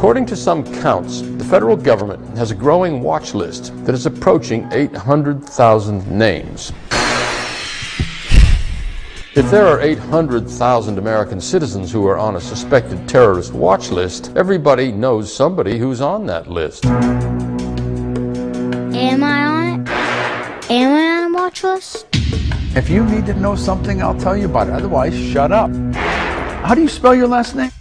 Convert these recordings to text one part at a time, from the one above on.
According to some counts, the federal government has a growing watch list that is approaching 800,000 names. If there are 800,000 American citizens who are on a suspected terrorist watch list, everybody knows somebody who's on that list. Am I on it? Am I on a watch list? If you need to know something, I'll tell you about it. Otherwise, shut up. How do you spell your last name?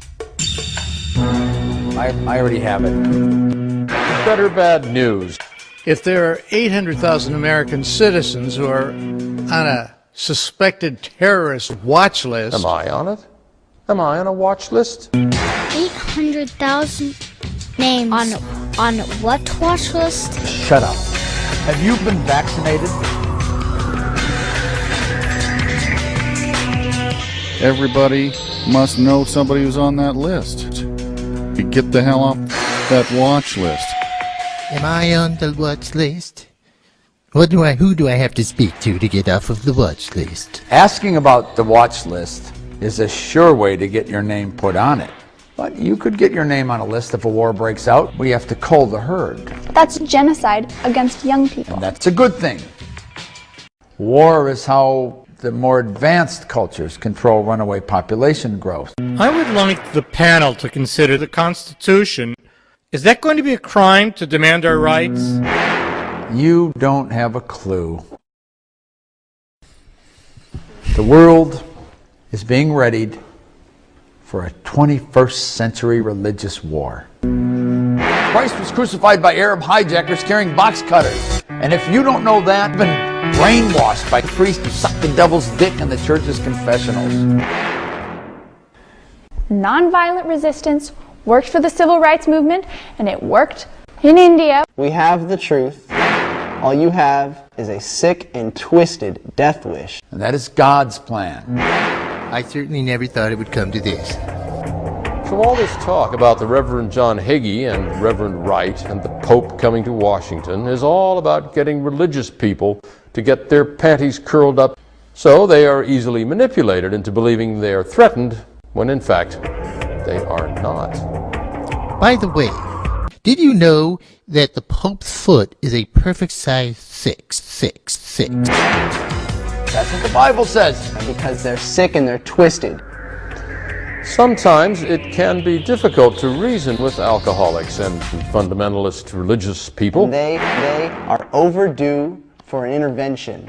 I already have it. Better bad news. If there are 800,000 American citizens who are on a suspected terrorist watch list... Am I on it? Am I on a watch list? 800,000 names. On what watch list? Shut up. Have you been vaccinated? Everybody must know somebody who's on that list. You get the hell off that watch list. Am I on the watch list? Who do I have to speak to get off of the watch list? Asking about the watch list is a sure way to get your name put on it. But you could get your name on a list if a war breaks out. We have to cull the herd. That's genocide against young people. And that's a good thing. War is how the more advanced cultures control runaway population growth. I would like the panel to consider the Constitution. Is that going to be a crime to demand our rights? You don't have a clue. The world is being readied for a 21st century religious war. Christ was crucified by Arab hijackers carrying box cutters. And if you don't know that, you've been brainwashed by priests who suck the devil's dick in the church's confessionals. Nonviolent resistance worked for the civil rights movement, and it worked in India. We have the truth. All you have is a sick and twisted death wish. And that is God's plan. I certainly never thought it would come to this. So all this talk about the Reverend John Hagee and Reverend Wright and the Pope coming to Washington is all about getting religious people to get their panties curled up so they are easily manipulated into believing they are threatened when in fact they are not. By the way, did you know that the Pope's foot is a perfect size 666? That's what the Bible says. Because they're sick and they're twisted. Sometimes it can be difficult to reason with alcoholics and fundamentalist religious people. They are overdue for an intervention.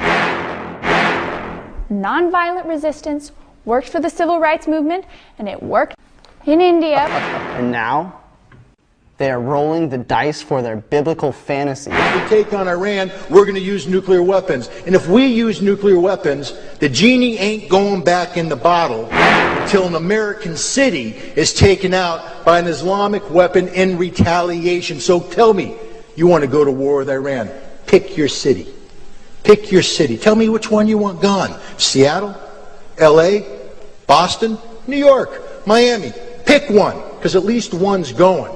Nonviolent resistance worked for the civil rights movement, and it worked in India. And now, they are rolling the dice for their biblical fantasy. If we take on Iran, we're going to use nuclear weapons. And if we use nuclear weapons, the genie ain't going back in the bottle until an American city is taken out by an Islamic weapon in retaliation. So tell me, you want to go to war with Iran? Pick your city. Pick your city. Tell me which one you want gone. Seattle? LA? Boston? New York? Miami? Pick one, because at least one's going.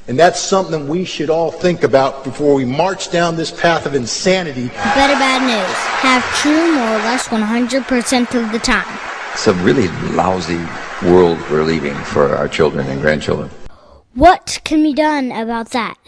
And that's something we should all think about before we march down this path of insanity. Better bad news. Have true more or less 100% of the time. It's a really lousy world we're leaving for our children and grandchildren. What can be done about that?